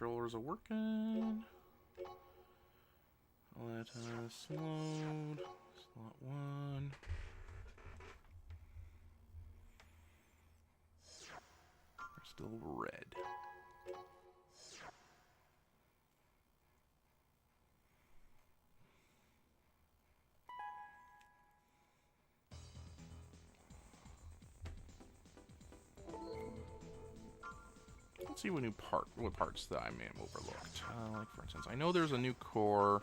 controllers are working. Let us load. Slot 1. We're still red. Let's see what parts that I may have overlooked. Like for instance, I know there's a new core.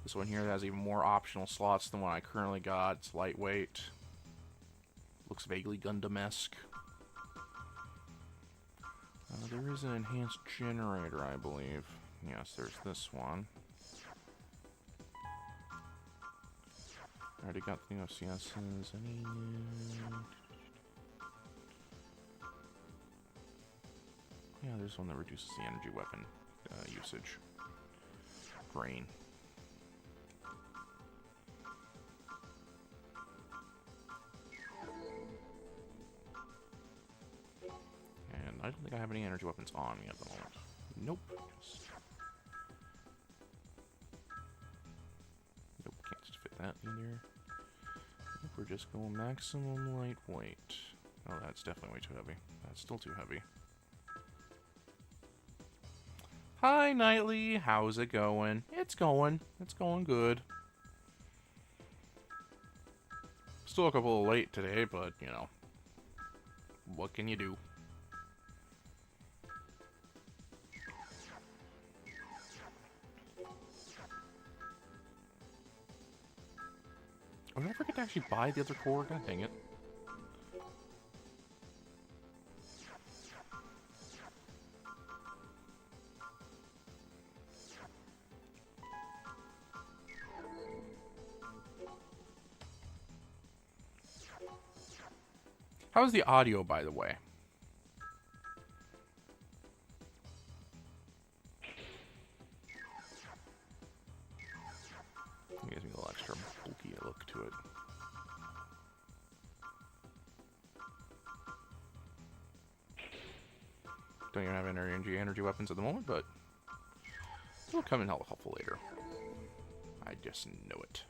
This one here has even more optional slots than what I currently got. It's lightweight. Looks vaguely Gundam-esque. There is an enhanced generator, I believe. Yes, there's this one. I already got the new FCSs. Any new... Yeah, there's one that reduces the energy weapon usage. Grain. And I don't think I have any energy weapons on me at the moment. Nope. Nope, can't just fit that either. I think we're just going maximum lightweight. Oh, that's definitely way too heavy. That's still too heavy. Hi, Knightley. How's it going? It's going. It's going good. Still a couple late today, but, you know. What can you do? Oh, did I forget to actually buy the other core? God dang it. How's the audio, by the way? It gives me a little extra bulky look to it. Don't even have energy weapons at the moment, but it'll come in helpful later. I just know it.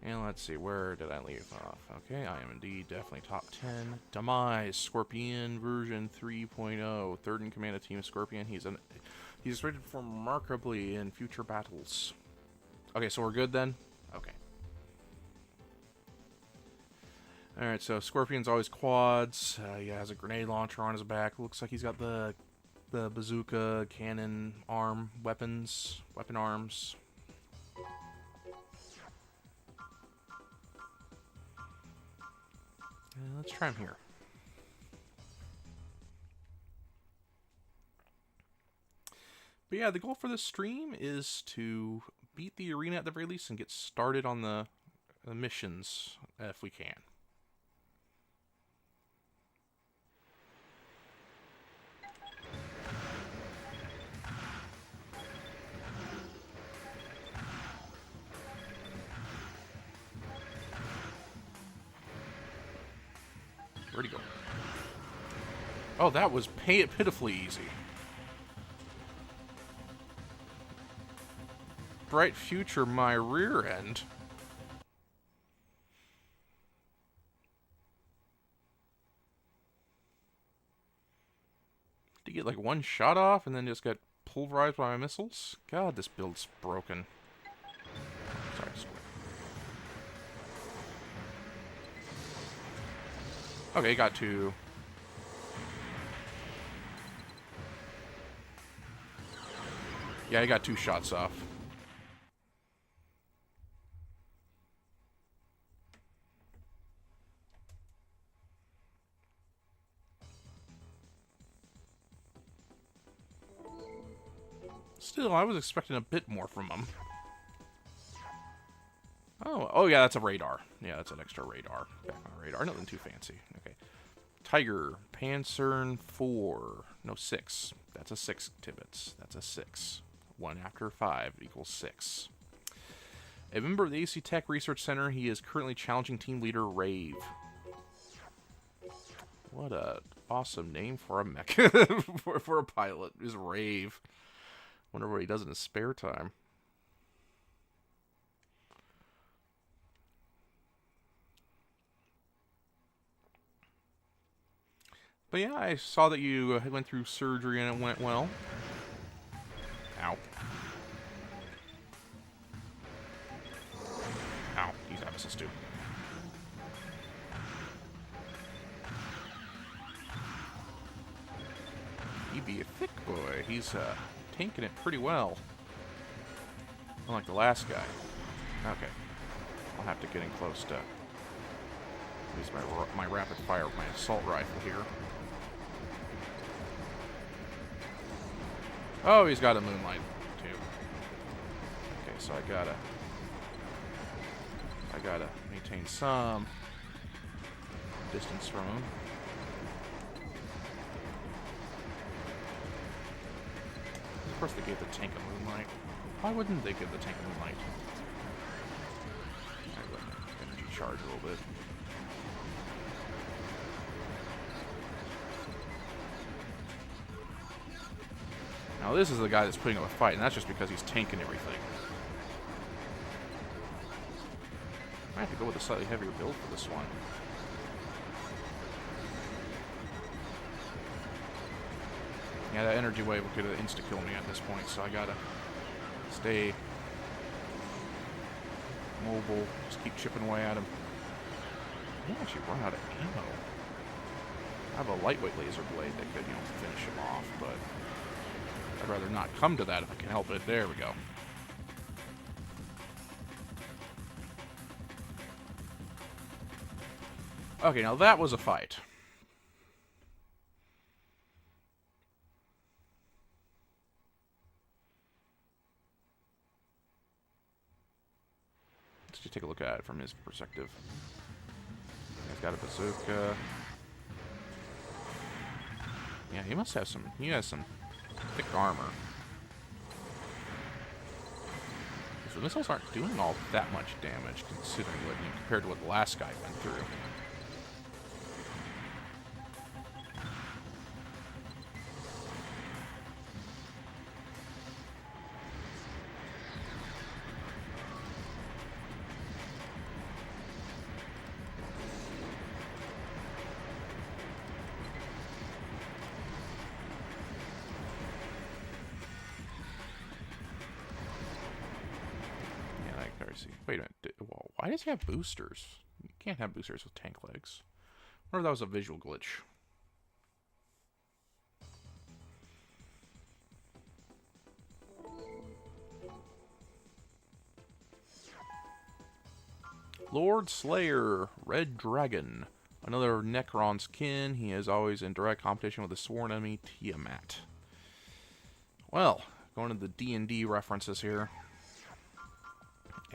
And let's see, where did I leave off? Okay, I am indeed definitely top 10. Demise, Scorpion version 3.0. Third in command of Team Scorpion. He's rated remarkably in future battles. Okay, so we're good then? Okay. Alright, so Scorpion's always quads. He has a grenade launcher on his back. Looks like he's got the bazooka, cannon, weapon arms. Let's try him here. But yeah, the goal for this stream is to beat the arena at the very least and get started on the missions if we can. Where'd he go? Oh, that was pitifully easy. Bright future, my rear end. To get like one shot off and then just get pulverized by my missiles? God, this build's broken. Sorry, okay, got two. Yeah, I got two shots off. Still, I was expecting a bit more from him. Oh yeah, that's a radar. Yeah, that's an extra radar. Back on radar. Nothing too fancy. Okay. Tiger, Pancern 4. No, 6. That's a 6, Tibbets. That's a 6. 1 after 5 equals 6. A member of the AC Tech Research Center, he is currently challenging team leader Rave. What a awesome name for a mech. for a pilot is Rave. Wonder what he does in his spare time. But yeah, I saw that you went through surgery and it went well. Ow. Ow, he's out of assist too. He be a thick boy. He's tanking it pretty well. Unlike the last guy. Okay. I'll have to get in close to use my rapid fire, my assault rifle here. Oh, he's got a moonlight too. Okay, so I gotta maintain some distance from him. Of course, they gave the tank a moonlight. Why wouldn't they give the tank a moonlight? Alright, let me energy charge a little bit. Now this is the guy that's putting up a fight, and that's just because he's tanking everything. I have to go with a slightly heavier build for this one. Yeah, that energy wave could insta-kill me at this point, so I gotta stay mobile, just keep chipping away at him. I didn't actually run out of ammo. I have a lightweight laser blade that could, finish him off, but I'd rather not come to that if I can help it. There we go. Okay, now that was a fight. Let's just take a look at it from his perspective. He's got a bazooka. Yeah, he must have some. He has some thick armor. So the missiles aren't doing all that much damage, considering what compared to what the last guy went through. Wait a minute. Well, why does he have boosters? You can't have boosters with tank legs. I wonder if that was a visual glitch. Lord Slayer, Red Dragon. Another Necron's kin. He is always in direct competition with the sworn enemy, Tiamat. Well, going to the D&D references here.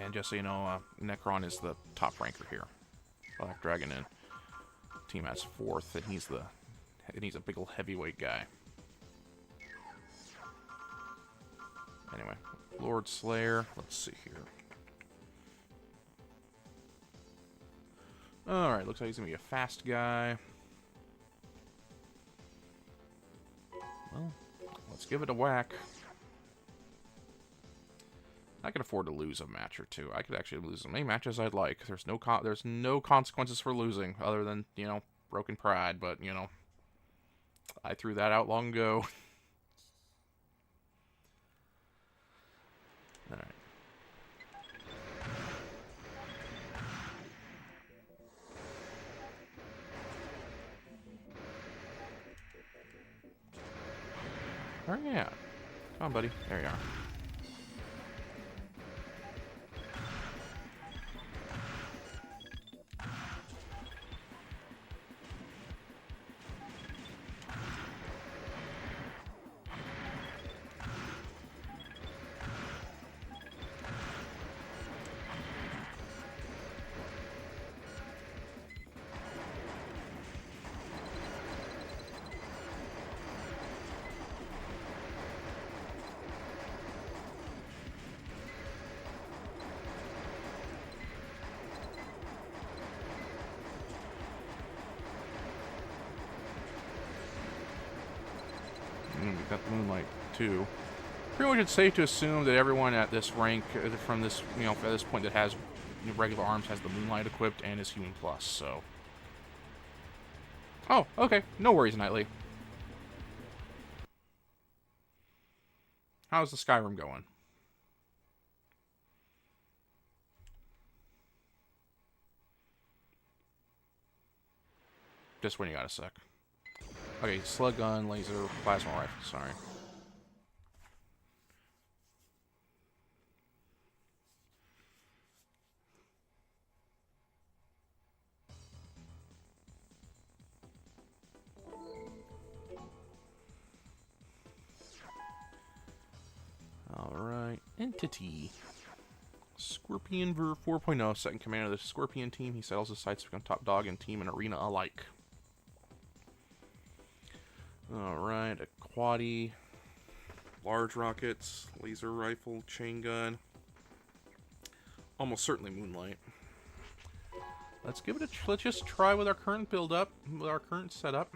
And just so you know, Necron is the top ranker here. Black Dragon and Tiamat's fourth, and he's a big old heavyweight guy. Anyway, Lord Slayer. Let's see here. All right, looks like he's gonna be a fast guy. Well, let's give it a whack. I could afford to lose a match or two. I could actually lose as many matches I'd like. There's no consequences for losing other than, broken pride, but, I threw that out long ago. All right. Where are you at? Come on, buddy. There you are. too. Pretty much it's safe to assume that everyone at this rank, from this, at this point that has regular arms has the Moonlight equipped and is Human Plus, so. Oh, okay. No worries, Nightly. How's the Skyrim going? Just when you got a sec. Okay, slug gun, laser, plasma rifle, sorry. Alright, Entity. Scorpion Ver 4.0, second commander of the Scorpion team. He settles his sights to become top dog in team and arena alike. Alright, a quaddy, large rockets, laser rifle, chain gun. Almost certainly Moonlight. Let's give it a let's just try with our current build up, with our current setup.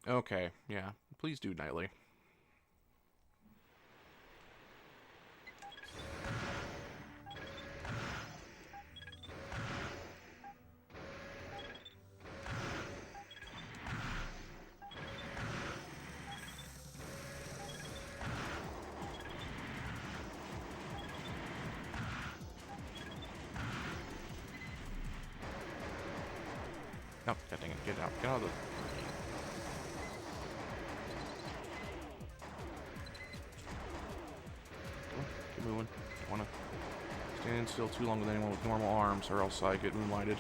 Okay, yeah. Please do, Nightly. No, God dang it, get out. Get out of the... Keep moving. Don't wanna stand still too long with anyone with normal arms, or else I get moonlighted.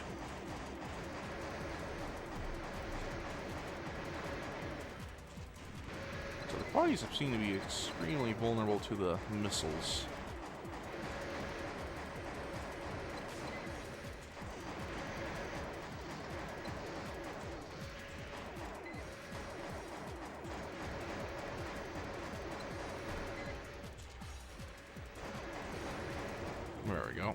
So the quaddies seem to be extremely vulnerable to the missiles. There we go.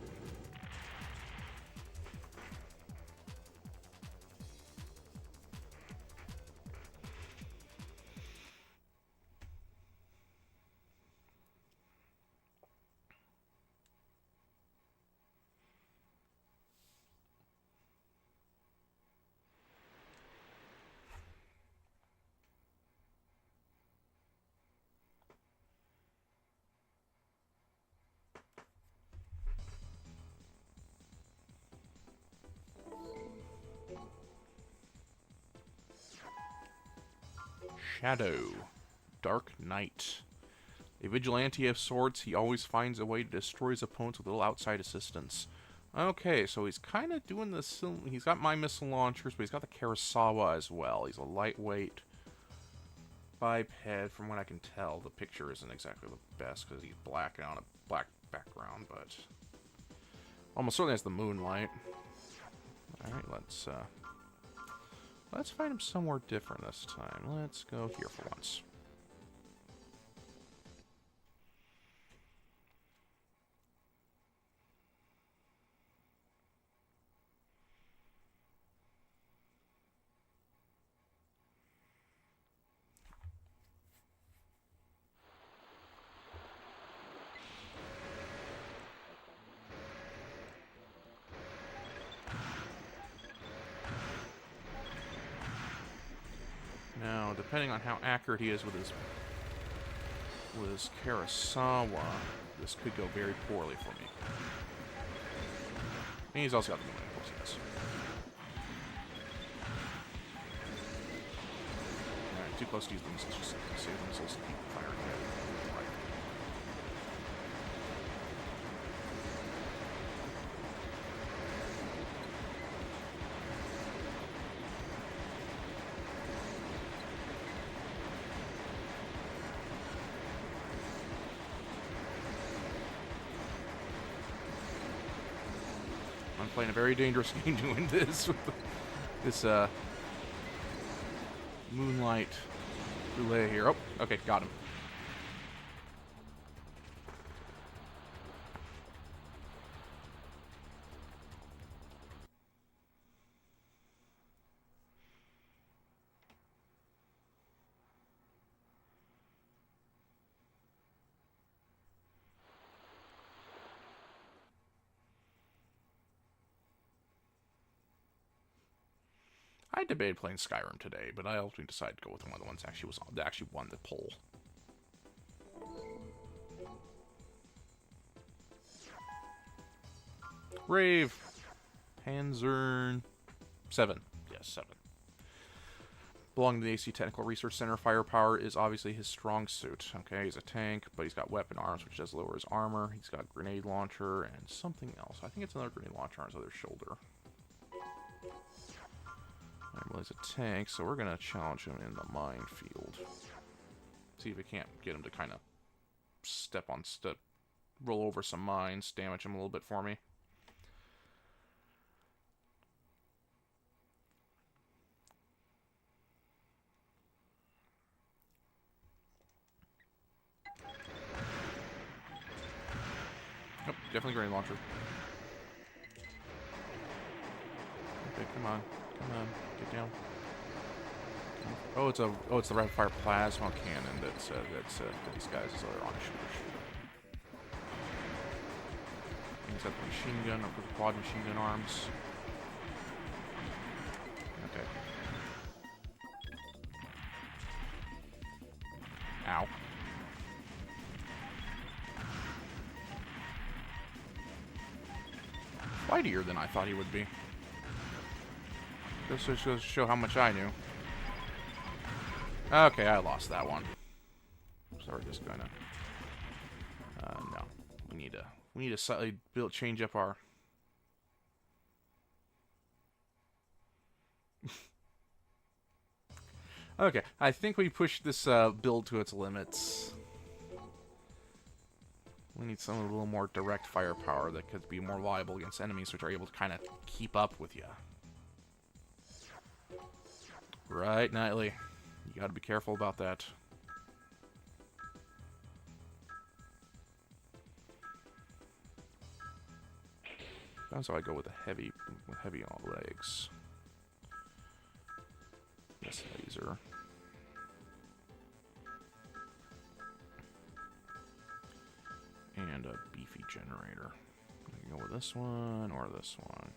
Shadow. Dark Knight. A vigilante of sorts, he always finds a way to destroy his opponents with little outside assistance. Okay, so he's kind of doing this. He's got my missile launchers, but he's got the Karasawa as well. He's a lightweight biped, from what I can tell. The picture isn't exactly the best because he's black and on a black background, but almost certainly has the moonlight. Alright, let's find him somewhere different this time. Let's go here for once. Now, depending on how accurate he is with his Karasawa, this could go very poorly for me. And he's also got the moonlight, of course he does. Alright, too close to use the missiles. Just save the missiles and keep firing ahead. Right. I'm playing a very dangerous game doing this with this moonlight relay here. Oh, okay, got him. I debated playing Skyrim today, but I ultimately decided to go with one of the ones that actually won the poll. Rave. Panzern. 7. Yes, 7. Belonging to the AC Technical Research Center, firepower is obviously his strong suit. Okay, he's a tank, but he's got weapon arms, which does lower his armor. He's got grenade launcher and something else. I think it's another grenade launcher on his other shoulder. Alright, well, he's a tank, so we're going to challenge him in the minefield. See if we can't get him to kind of roll over some mines, damage him a little bit for me. Nope, definitely grenade launcher. Okay, come on, get down. Oh, it's the rapid fire plasma cannon that's these guys' other on shooter. He's got the machine gun, or the quad machine gun arms. Okay. Ow. Flightier than I thought he would be. This just goes to show how much I knew. Okay, I lost that one. So we're just gonna... no. We need to slightly change up our... Okay, I think we pushed this build to its limits. We need some a little more direct firepower that could be more reliable against enemies, which are able to kind of keep up with you. Right, Knightley. You gotta be careful about that. That's how I go with heavy on legs. This laser. And a beefy generator. I can go with this one or this one.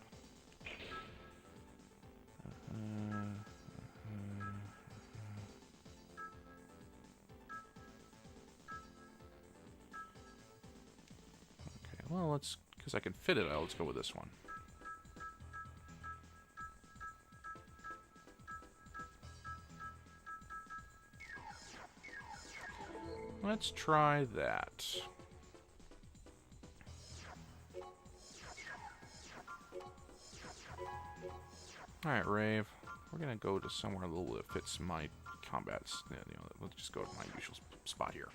Okay, well, because I can fit it, let's go with this one. Let's try that. Alright, Rave. We're gonna go to somewhere a little that fits my combats. You know, let's just go to my usual spot here.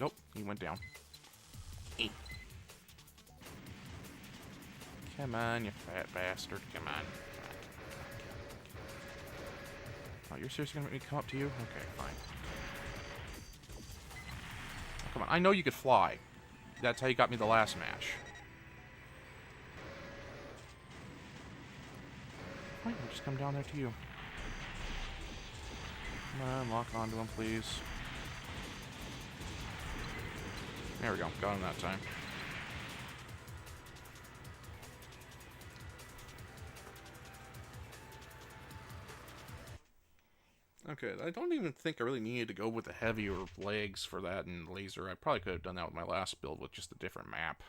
Nope, he went down. Come on, you fat bastard. Come on. Oh, you're seriously gonna make me come up to you? Okay, fine. Oh, come on, I know you could fly. That's how you got me the last match. Fine, I'll just come down there to you. Come on, lock onto him, please. There we go. Got him that time. Okay, I don't even think I really needed to go with the heavier legs for that and laser. I probably could have done that with my last build with just a different map.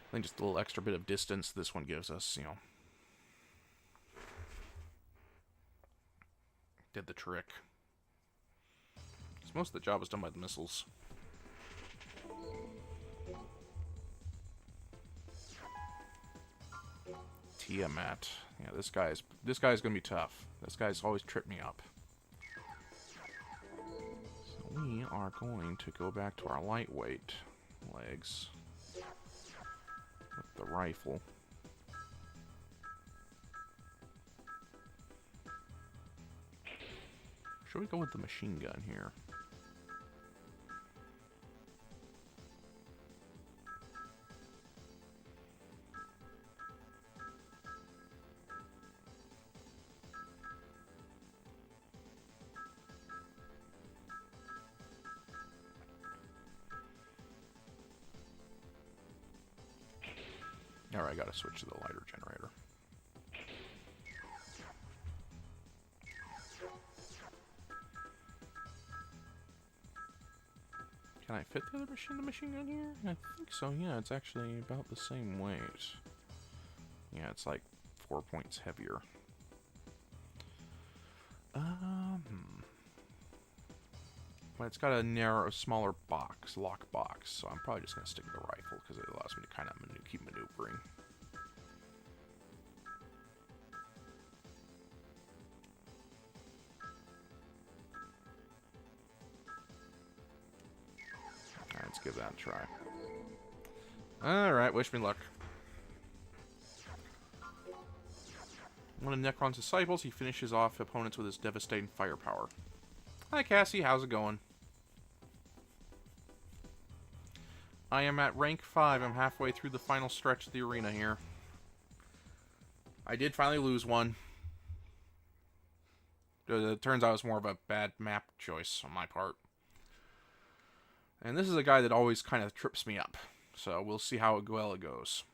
I think just a little extra bit of distance this one gives us, you know. Did the trick. Most of the job was done by the missiles. Tiamat. Yeah, this guy's gonna be tough. This guy's always tripped me up. we are going to go back to our lightweight legs with the rifle. Should we go with the machine gun here? Alright, I gotta switch to the lighter generator. Can I fit the other machine gun here? I think so, yeah, it's actually about the same weight. Yeah, it's like 4 points heavier. But it's got a smaller box, lock box, so I'm probably just going to stick with the rifle because it allows me to kind of keep maneuvering. Alright, let's give that a try. Alright, wish me luck. One of Necron's disciples, he finishes off opponents with his devastating firepower. Hi Cassie, how's it going? I am at rank 5. I'm halfway through the final stretch of the arena here. I did finally lose one. It turns out it's more of a bad map choice on my part. And this is a guy that always kind of trips me up. So we'll see how well it goes.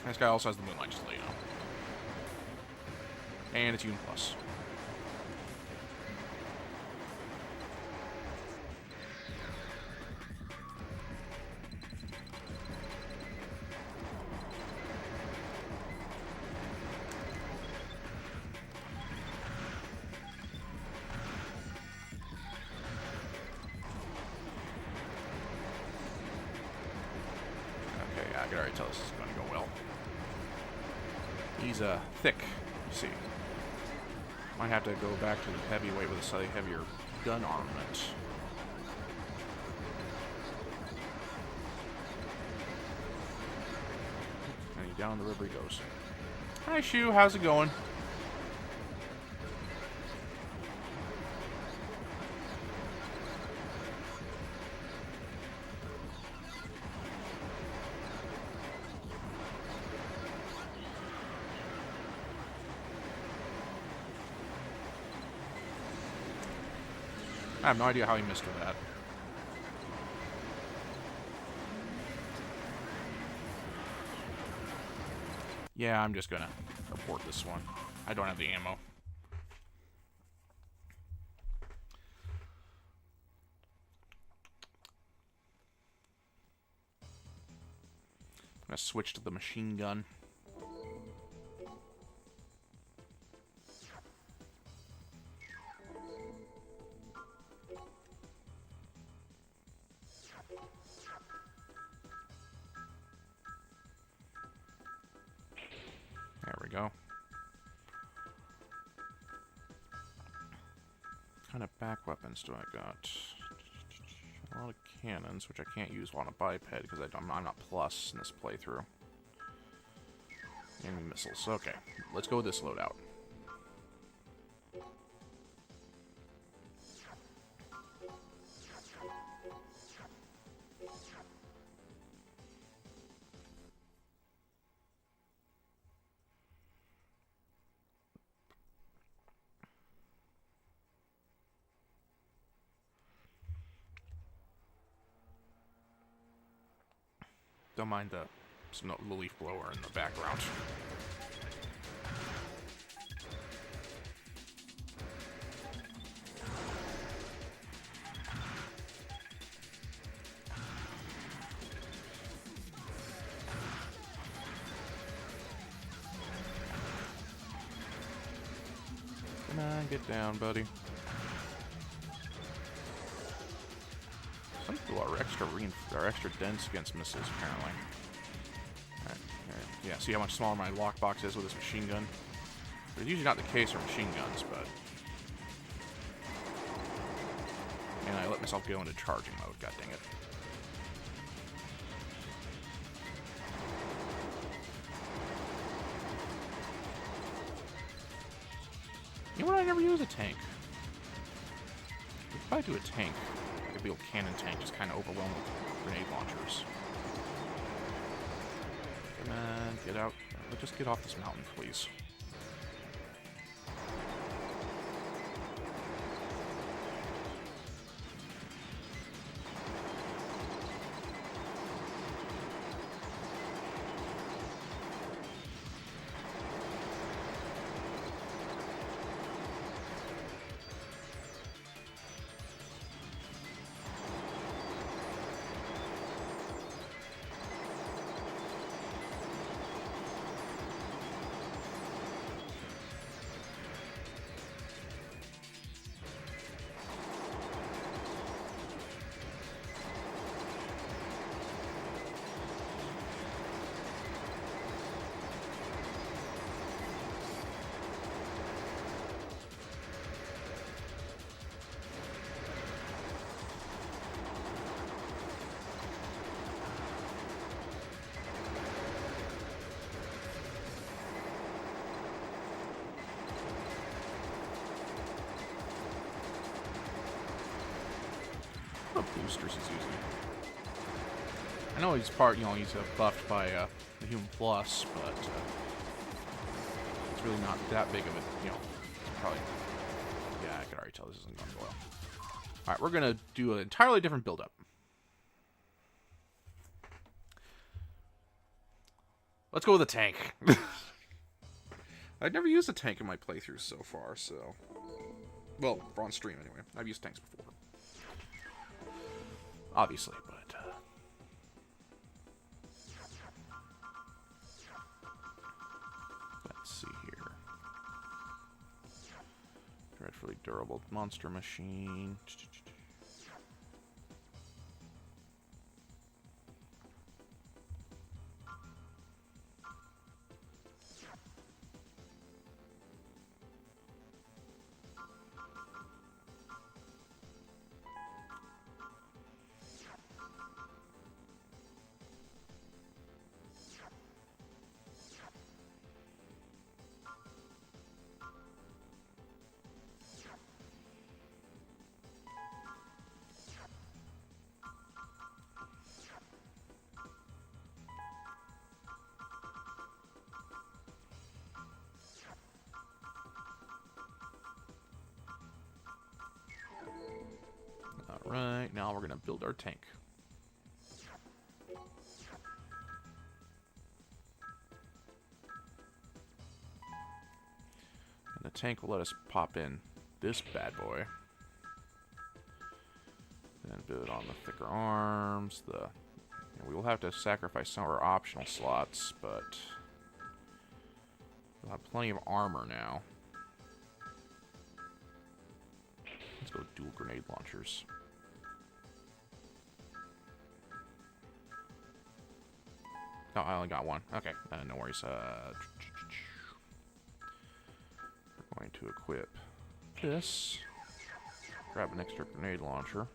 This guy also has the Moonlight, just to let you know. And it's Union Plus. Okay, I can already tell this is going to go well. He's thick, you see. Might have to go back to the heavyweight with a slightly heavier gun armament. And down the river he goes. Hi, Shu. How's it going? I have no idea how he missed with that. Yeah, I'm just gonna abort this one. I don't have the ammo. I'm gonna switch to the machine gun. There we go. What kind of back weapons do I got? A lot of cannons, which I can't use on a biped because I'm not plus in this playthrough. Enemy missiles. Okay, let's go with this loadout. Don't mind the leaf blower in the background. Come on, get down, buddy. Some people are extra dense against missiles, apparently. Alright, yeah, see how much smaller my lockbox is with this machine gun? But it's usually not the case for machine guns, but... And I let myself go into charging mode, god dang it. You know what? I never use a tank. If I do a tank, like a big old cannon tank, just kind of overwhelmed with grenade launchers. Come on, get out. Let's just get off this mountain, please. What boosters he's using? I know he's he's buffed by the Human Plus, but it's really not that big of a, it's probably, yeah, I could already tell this isn't going well. Alright, we're going to do an entirely different build-up. Let's go with a tank. I've never used a tank in my playthroughs so far, so... Well, on stream anyway. I've used tanks before. Obviously, but... let's see here. Dreadfully durable monster machine. Alright, now we're going to build our tank. And the tank will let us pop in this bad boy. Then build on the thicker arms. We will have to sacrifice some of our optional slots, but we'll have plenty of armor now. Let's go dual grenade launchers. Oh, I only got one. Okay, no worries. We're going to equip this. Grab an extra grenade launcher.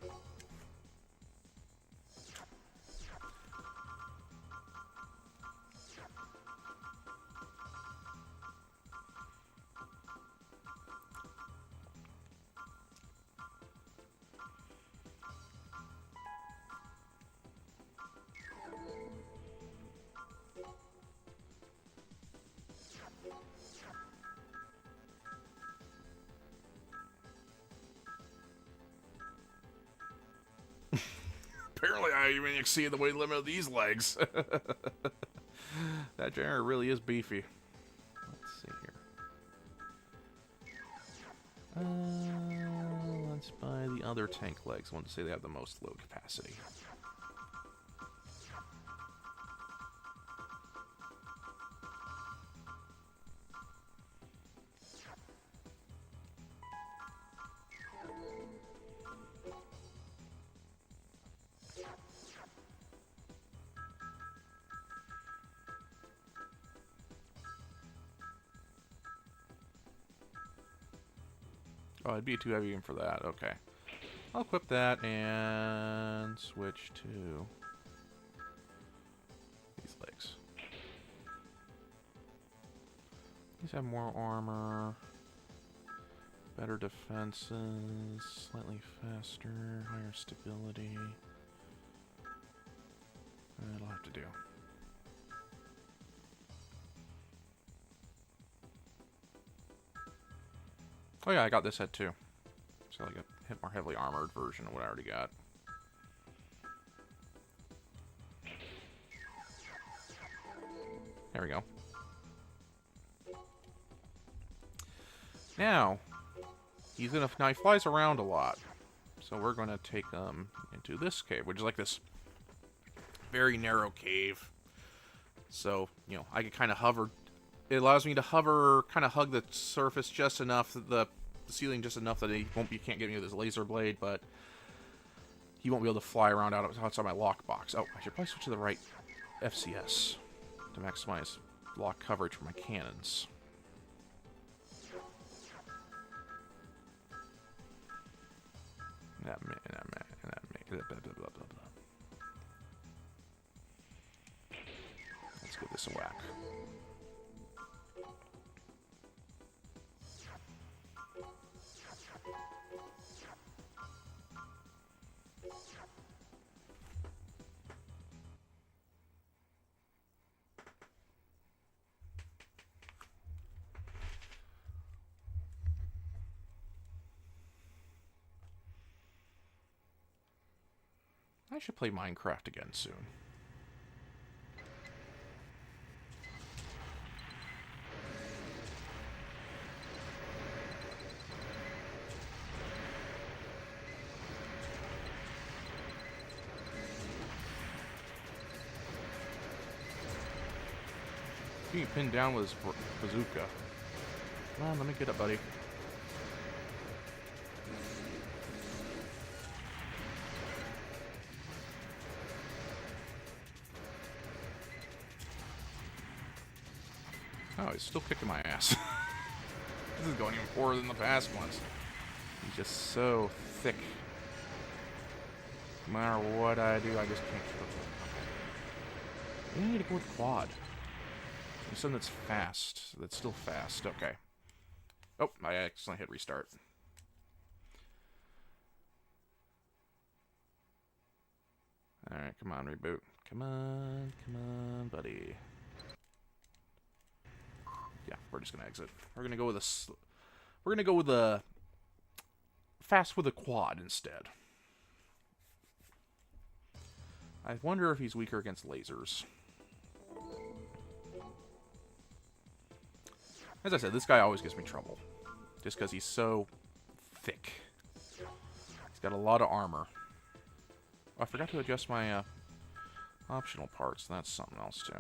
Apparently, I even exceed the weight limit of these legs. That generator really is beefy. Let's see here. Let's buy the other tank legs. I want to say they have the most load capacity. Oh, it'd be too heavy even for that. Okay. I'll equip that and switch to these legs. These have more armor, better defenses, slightly faster, higher stability. That'll have to do. Oh yeah, I got this set too. So like a more heavily armored version of what I already got. There we go. Now he flies around a lot, so we're gonna take him into this cave, which is like this very narrow cave. So you know, I can kind of hover. It allows me to hover, kind of hug the surface just enough, the ceiling just enough that he can't get me with his laser blade, but he won't be able to fly around outside my lockbox. Oh, I should probably switch to the right FCS to maximize lock coverage for my cannons. Let's give this a whack. I should play Minecraft again soon. Being pinned down with his bazooka. Come on, let me get up, buddy. Oh, he's still kicking my ass. This is going even poorer than the past ones. He's just so thick. No matter what I do, I just can't keep up with him. We need to go with quad. Something that's fast. That's still fast. Okay. Oh, I accidentally hit restart. Alright, come on, reboot. Come on, buddy. Yeah, we're just gonna exit. We're gonna go with a fast with a quad instead. I wonder if he's weaker against lasers. As I said, this guy always gives me trouble. Just because he's so thick. He's got a lot of armor. Oh, I forgot to adjust my optional parts. That's something else, too.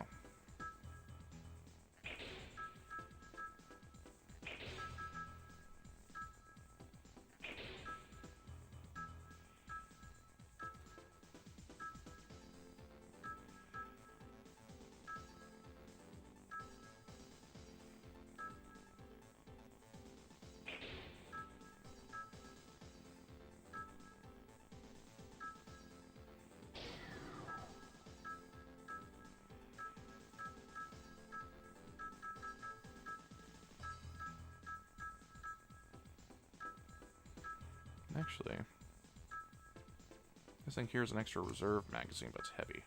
Actually, this thing here is an extra reserve magazine, but it's heavy.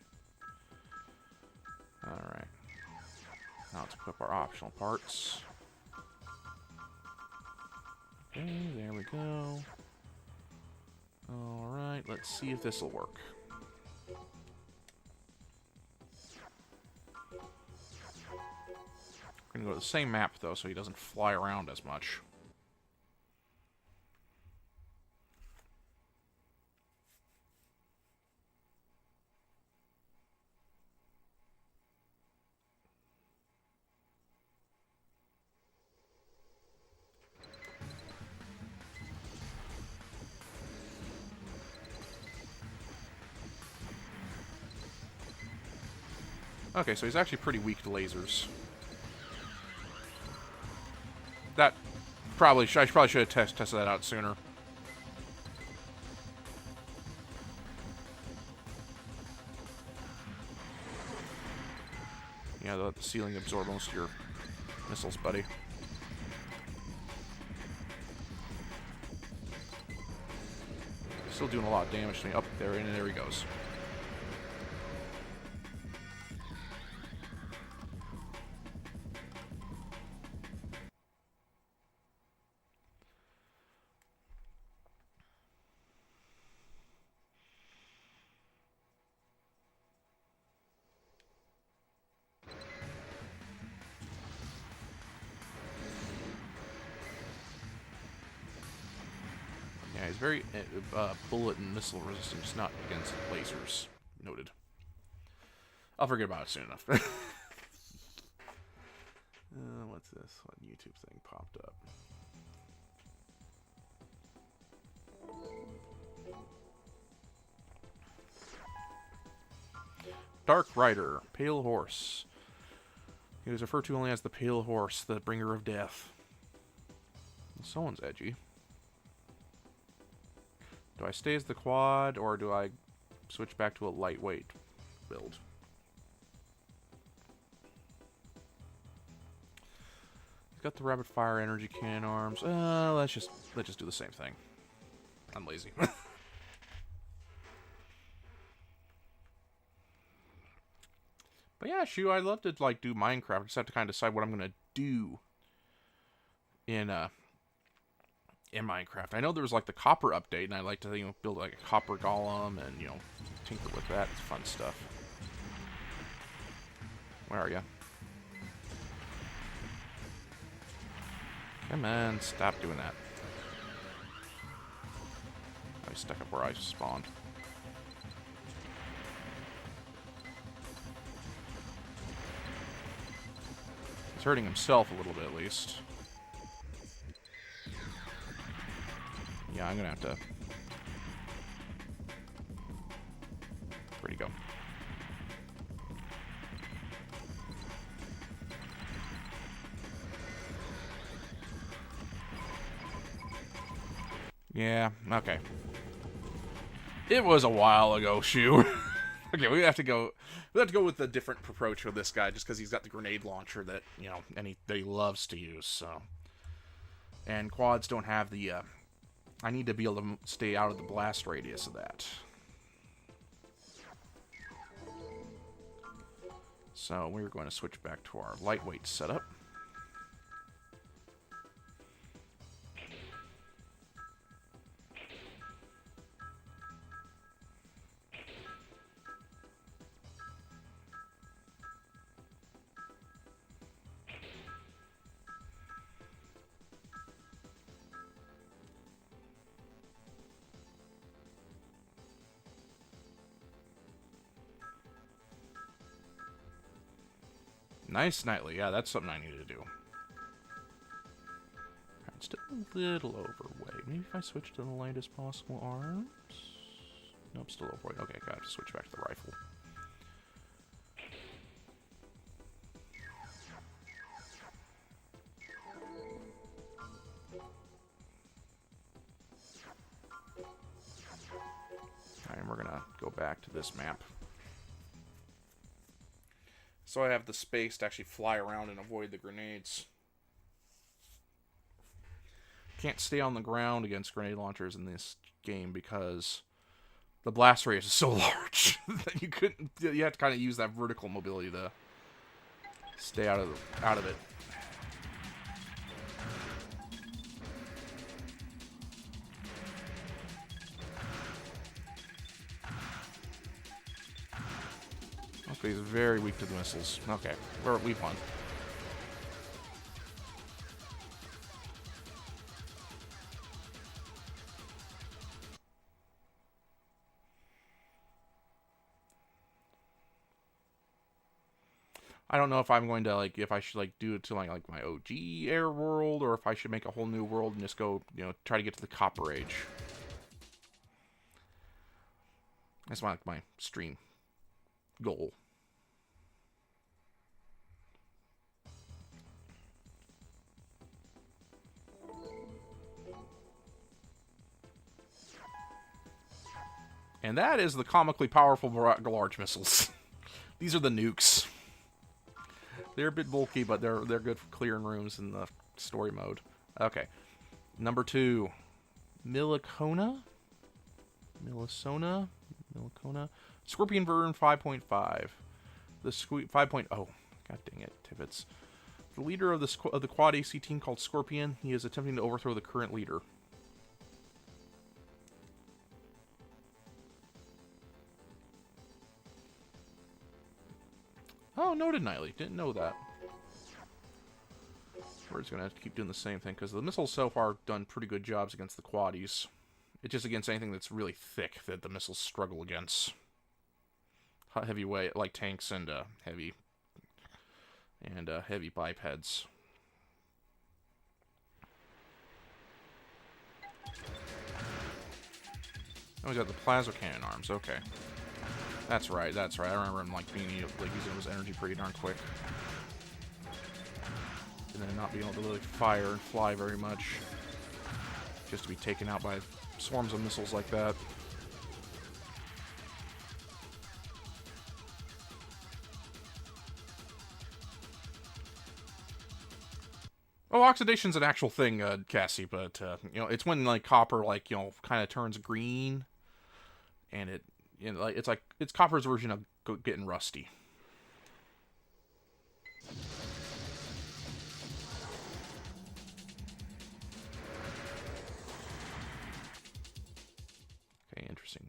Alright. Now let's equip our optional parts. Okay, there we go. Alright, let's see if this will work. We're going to go to the same map, though, so he doesn't fly around as much. Okay, so he's actually pretty weak to lasers. That I probably should have tested that out sooner. Yeah, the ceiling absorb most of your missiles, buddy. Still doing a lot of damage to me. Up there, and there he goes. Yeah, he's very bullet and missile resistant, just not against lasers. Noted. I'll forget about it soon enough. What's this? What YouTube thing popped up? Dark Rider, Pale Horse. He was referred to only as the Pale Horse, the bringer of death. Someone's edgy. Do I stay as the quad, or do I switch back to a lightweight build? He's got the rapid fire energy cannon arms. Let's just do the same thing. I'm lazy. But yeah, Shu, I'd love to like do Minecraft. I just have to kind of decide what I'm gonna do in Minecraft. I know there was like the copper update, and I like to build like a copper golem and tinker with that. It's fun stuff. Where are you? Come on, stop doing that. I was stuck up where I spawned. He's hurting himself a little bit, at least. Yeah, I'm gonna have to... Where'd he go? Yeah, okay. It was a while ago, Shu. Okay, we have to go with a different approach with this guy, just because he's got the grenade launcher that, that he loves to use, so. And quads don't have the, I need to be able to stay out of the blast radius of that. So we're going to switch back to our lightweight setup. Nice nightly. Yeah, that's something I need to do. I'm still a little overweight. Maybe if I switch to the lightest possible arms? Nope, still overweight. Okay, gotta switch back to the rifle. Alright, and we're gonna go back to this map. So I have the space to actually fly around and avoid the grenades. Can't stay on the ground against grenade launchers in this game because the blast radius is so large that you have to kind of use that vertical mobility to stay out of it. Okay, he's very weak to the missiles. Okay, we've won. I don't know if I'm going to if I should do it to like my OG air world, or if I should make a whole new world and just go, try to get to the Copper Age. That's my stream goal. And that is the comically powerful large missiles. These are the nukes. They're a bit bulky, but they're good for clearing rooms in the story mode. Okay. Number 2. Millicona? Scorpion version 5.5. The 5.0. God dang it, Tibbets. The leader of the Quad AC team called Scorpion. He is attempting to overthrow the current leader. Oh, noted, Nightly. Didn't know that. We're just going to have to keep doing the same thing, because the missiles so far have done pretty good jobs against the quaddies. It's just against anything that's really thick that the missiles struggle against. Heavyweight, like tanks and heavy bipeds. Oh, he's got the plasma cannon arms. Okay. That's right, that's right. I remember him like using his energy pretty darn quick. And then not being able to really fire and fly very much. Just to be taken out by swarms of missiles like that. Oh, oxidation's an actual thing, Cassie, but you know, it's when like copper kind of turns green, and it's copper's version of getting rusty. Okay, interesting.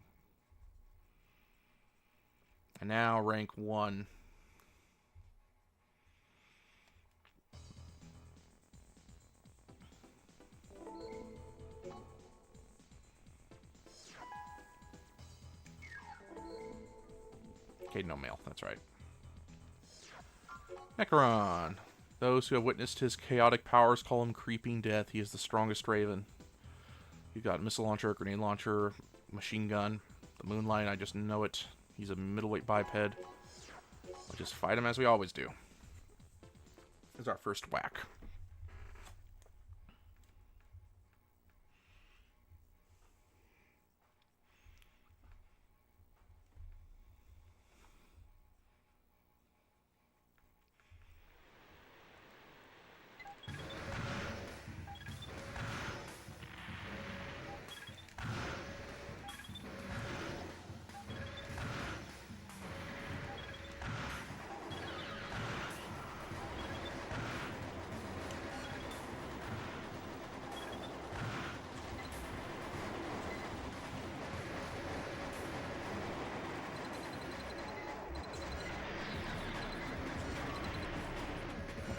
And now rank 1. Okay, no mail. That's right. Necron. Those who have witnessed his chaotic powers call him Creeping Death. He is the strongest Raven. You've got missile launcher, grenade launcher, machine gun. The Moonlight, I just know it. He's a middleweight biped. We'll just fight him as we always do. Here's our first whack.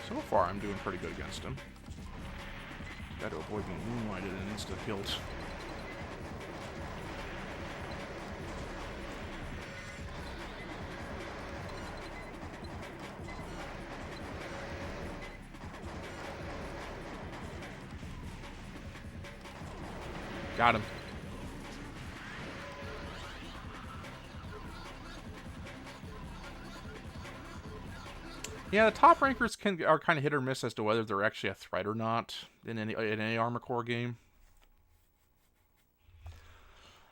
So far, I'm doing pretty good against him. Got to avoid being moonlighted and insta-killed. Got him. Yeah, the top rankers are kind of hit or miss as to whether they're actually a threat or not in any Armored Core game.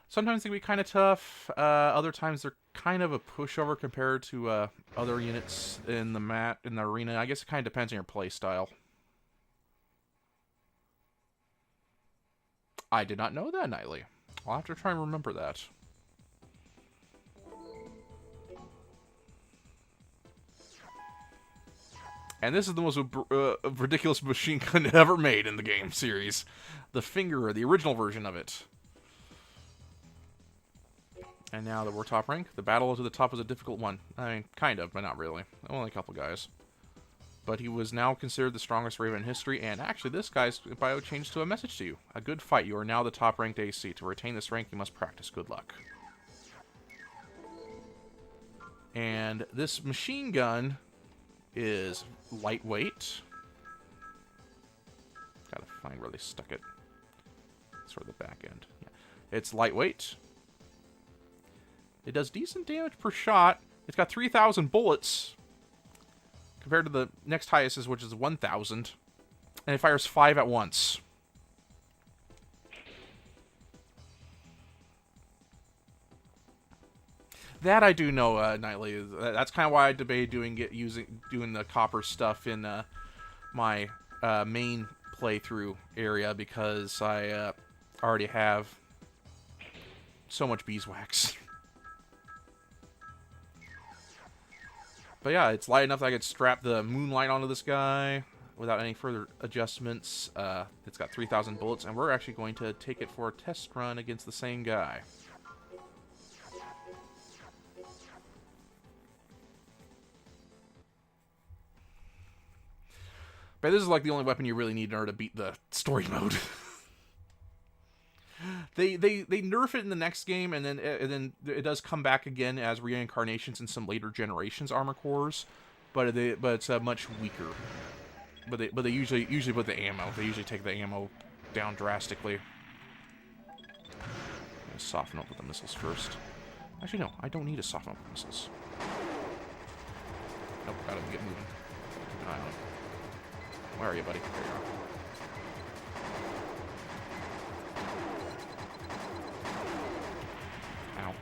Sometimes they can be kind of tough. Other times they're kind of a pushover compared to other units in the arena. I guess it kind of depends on your play style. I did not know that, Nightly. I'll have to try and remember that. And this is the most ridiculous machine gun ever made in the game series. The Finger, the original version of it. And now that we're top rank, the battle to the top was a difficult one. I mean, kind of, but not really. Only a couple guys. But he was now considered the strongest Raven in history, and actually this guy's bio changed to a message to you. A good fight. You are now the top ranked AC. To retain this rank, you must practice. Good luck. And this machine gun is lightweight. Gotta find where they stuck it. Sort of the back end. Yeah. It's lightweight. It does decent damage per shot. It's got 3,000 bullets compared to the next highest, which is 1,000. And it fires 5 at once. That I do know, Nightly. That's kind of why I debated doing the copper stuff in my main playthrough area, because I already have so much beeswax. But yeah, it's light enough that I could strap the moonlight onto this guy without any further adjustments. It's got 3,000 bullets, and we're actually going to take it for a test run against the same guy. But this is like the only weapon you really need in order to beat the story mode. They nerf it in the next game, and then it does come back again as reincarnations in some later generations armor cores, but it's much weaker. But they usually put the ammo. They usually take the ammo down drastically. I'm gonna soften up with the missiles first. Actually, no, I don't need to soften up with missiles. Nope, gotta get moving. Keep an eye on him. Where are you, buddy? There you are. Ow.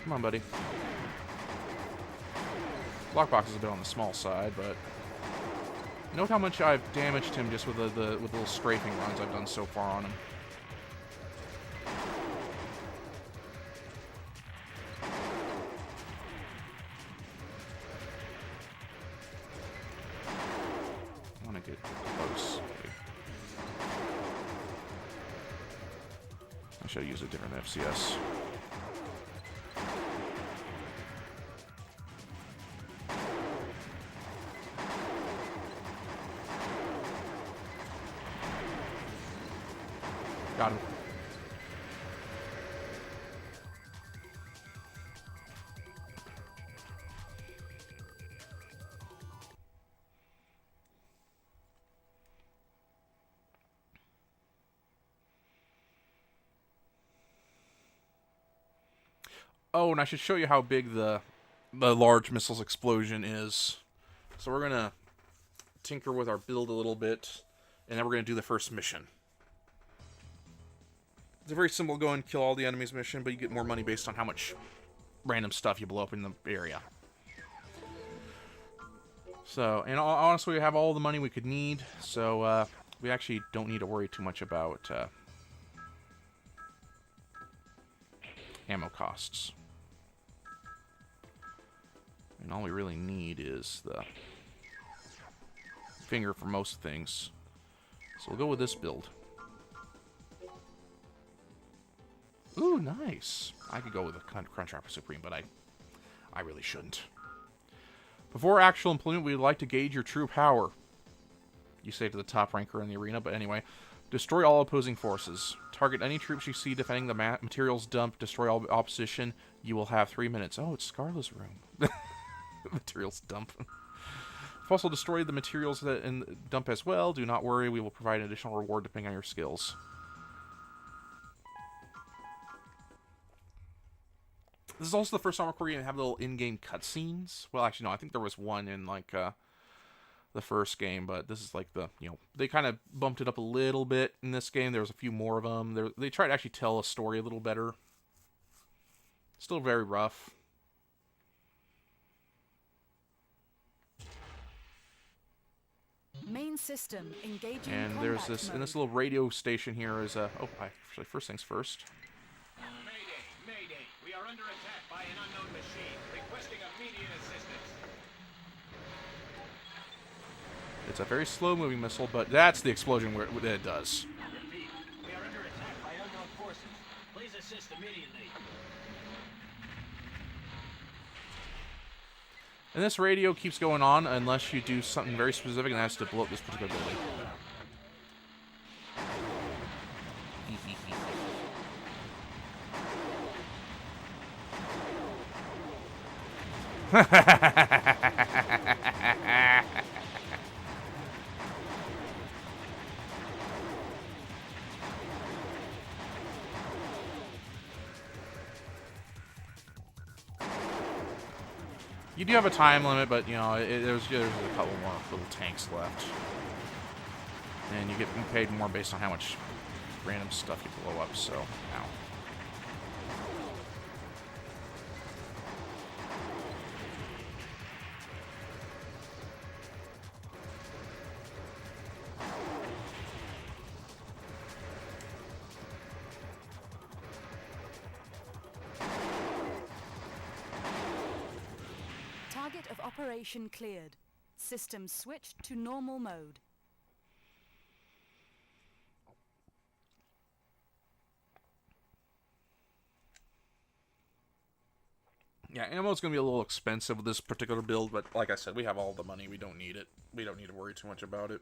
Come on, buddy. Lockbox is a bit on the small side, but note how much I've damaged him just with the little strafing runs I've done so far on him. I want to get close. I should have used a different FCS. Got him. Oh, and I should show you how big the large missiles explosion is. So we're gonna tinker with our build a little bit, and then we're gonna do the first mission. It's a very simple go and kill all the enemies mission, but you get more money based on how much random stuff you blow up in the area. So, and honestly, we have all the money we could need, so we actually don't need to worry too much about ammo costs. And all we really need is the finger for most things. So we'll go with this build. Ooh, nice. I could go with a Crunchwrapper Supreme, but I really shouldn't. Before actual employment, we'd like to gauge your true power. You say to the top ranker in the arena, but anyway. Destroy all opposing forces. Target any troops you see defending the materials dump. Destroy all opposition. You will have 3 minutes. Oh, it's Scarla's room. Materials dump. Also destroy the materials that in the dump as well. Do not worry, we will provide an additional reward depending on your skills. This is also the first time where you have little in-game cutscenes. Well, actually, no, I think there was one in, like, the first game, but this is like the, you know, they kind of bumped it up a little bit in this game. There was a few more of them. They tried to actually tell a story a little better. Still very rough. Main system engaging. And there's this, and this little radio station here is a, oh, actually, first things first. Mayday! We are under attack by an unknown machine, requesting immediate assistance. It's a very slow-moving missile, but that's the explosion where it does. Repeat, we are under attack by unknown forces. Please assist immediately. And this radio keeps going on unless you do something very specific, and that's to blow up this particular building. You do have a time limit, but, you know, there's a couple more little tanks left. And you get paid more based on how much random stuff you blow up, so, ow. Target of operation cleared. System switched to normal mode. Yeah, ammo's going to be a little expensive with this particular build, but like I said, we have all the money. We don't need it. We don't need to worry too much about it.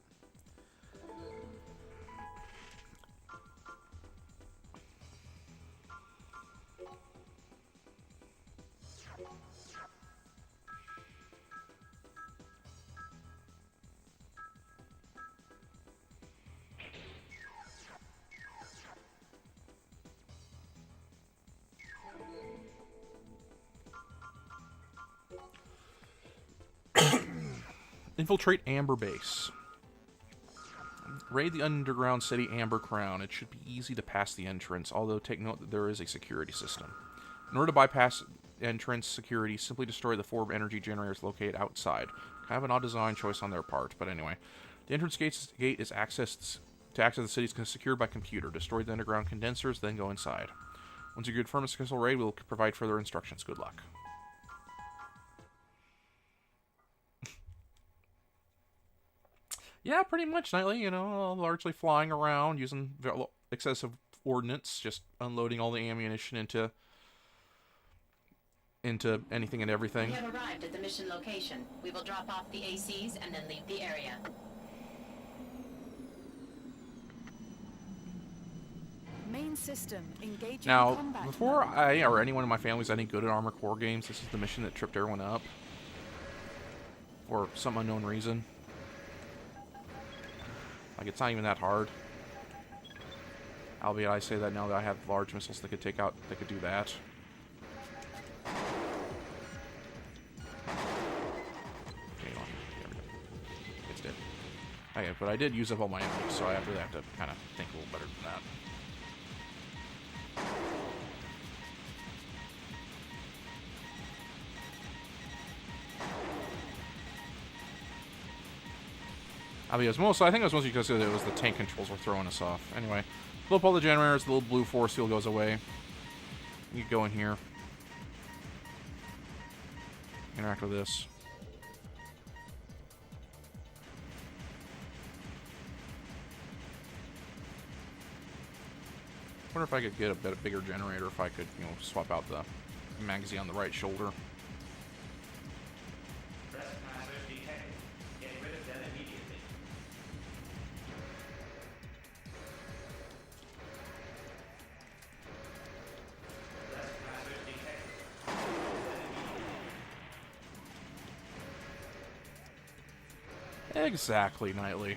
Infiltrate Amber Base. Raid the underground city Amber Crown. It should be easy to pass the entrance, although take note that there is a security system. In order to bypass entrance security, simply destroy the 4 energy generators located outside. Kind of an odd design choice on their part, but anyway. The entrance gate is accessed to access the city is secured by computer. Destroy the underground condensers, then go inside. Once you confirm a successful raid, we'll provide further instructions. Good luck. Yeah, pretty much nightly, you know, largely flying around, using excessive ordnance, just unloading all the ammunition into anything and everything. We have arrived at the mission location. We will drop off the ACs and then leave the area. Main system engaging Now, combat before mode. I or anyone in my family is any good at Armored Core games, this is the mission that tripped everyone up. For some unknown reason. Like, it's not even that hard. Albeit I say that now that I have large missiles that could take out, that could do that. Okay, hold on. There we go. It's dead. Okay, but I did use up all my enemies, so I really have to kind of think a little better than that. I think it was mostly because it was the tank controls were throwing us off. Anyway, blow up all the generators, the little blue force field goes away. You go in here. Interact with this. Wonder if I could get a bit bigger generator if I could, you know, swap out the magazine on the right shoulder. Exactly, Nightly.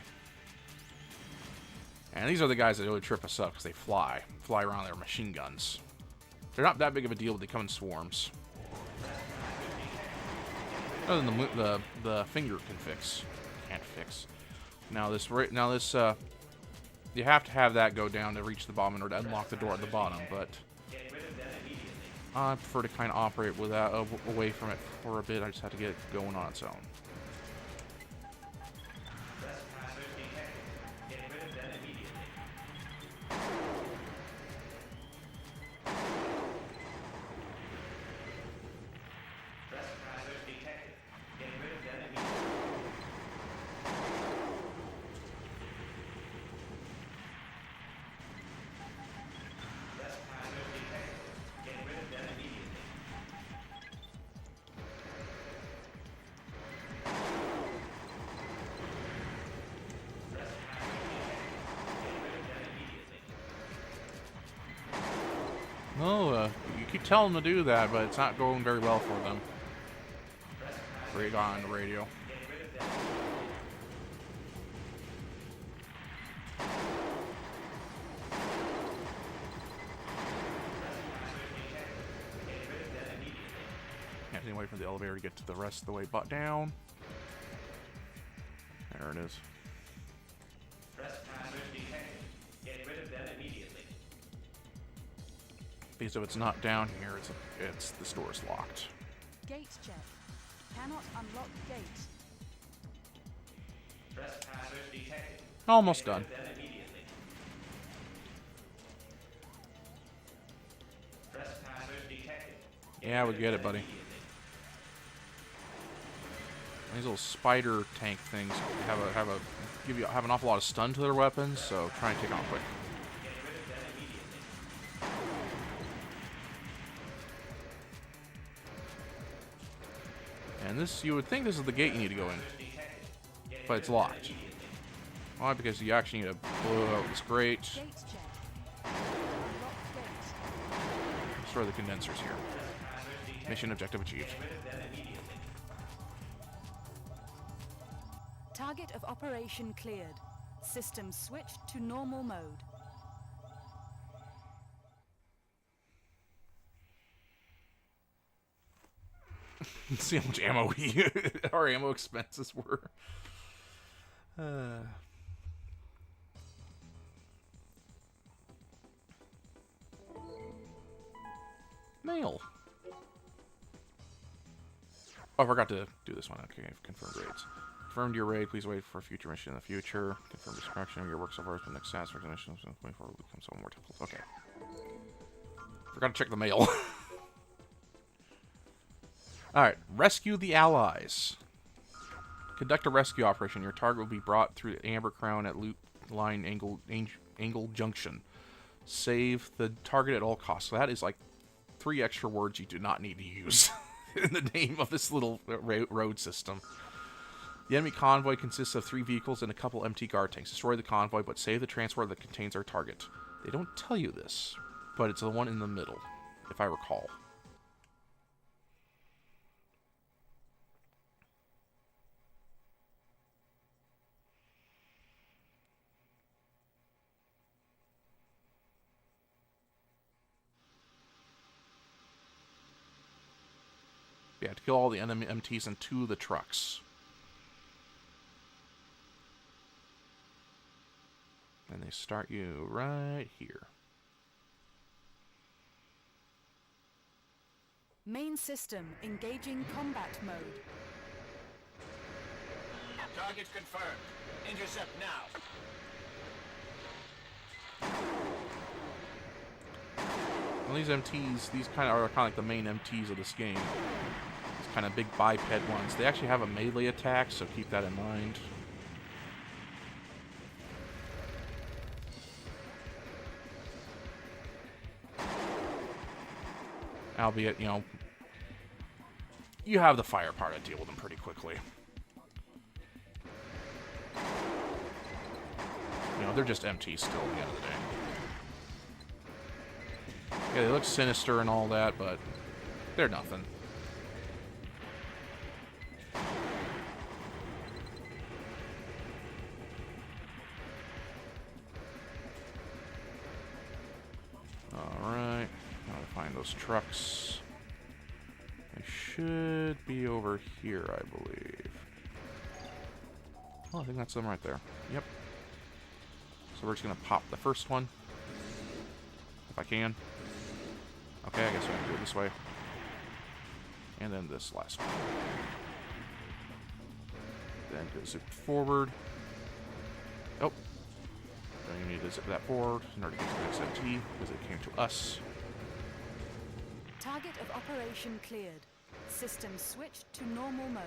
And these are the guys that really trip us up because they fly around their machine guns. They're not that big of a deal, but they come in swarms. Other than the finger can fix, can't fix. Now this you have to have that go down to reach the bottom in order to unlock the door at the bottom. But I prefer to kind of operate without away from it for a bit. I just have to get it going on its own. No, you keep telling them to do that, but it's not going very well for them. Radar on the radio. Can't wait for the elevator to get to the rest of the way but down. There it is. Trespassers detected. Get rid of them immediately. Because if it's not down here, it's this door is locked. Gate check. Cannot unlock gate. Trespassers detected. Almost done. Them immediately. Trespassers detected. Yeah, we get it, buddy. These little spider tank things have an awful lot of stun to their weapons, so try and take them out quick. And this, you would think this is the gate you need to go in, but it's locked. Why? Because you actually need to blow out this grate. Gate check. Unlock gate. Destroy the condensers here. Mission objective achieved. Target of operation cleared. System switched to normal mode. See how much ammo our ammo expenses were. Mail. Oh, I forgot to do this one. Okay, confirmed raids. Confirmed your raid. Please wait for a future mission in the future. Confirmed destruction of your work so far has been success. Recognition of 24 will become somewhat more difficult. Okay. Forgot to check the mail. Alright. Rescue the allies. Conduct a rescue operation. Your target will be brought through the Amber Crown at Loop Line Angle Junction. Save the target at all costs. So that is like 3 extra words you do not need to use in the name of this little road system. The enemy convoy consists of 3 vehicles and a couple empty guard tanks. Destroy the convoy, but save the transport that contains our target. They don't tell you this, but it's the one in the middle, if I recall. Yeah, to kill all the enemy MTs and 2 of the trucks. And they start you right here. Main system engaging combat mode. Targets confirmed. Intercept now. Well, these MTs, these are kind of like the main MTs of this game. These kind of big biped ones. They actually have a melee attack, so keep that in mind. Albeit, you know, you have the firepower to deal with them pretty quickly. You know, they're just MTs still at the end of the day. Yeah, they look sinister and all that, but they're nothing. Alright, now to find those trucks. They should be over here, I believe. Oh, I think that's them right there. Yep. So we're just gonna pop the first one. If I can. Okay, I guess we have to do it this way. And then this last one. Then go zip forward. Oh. Don't even need to zip that forward in order to get to the next MT, because it came to us. Target of operation cleared. System switched to normal mode.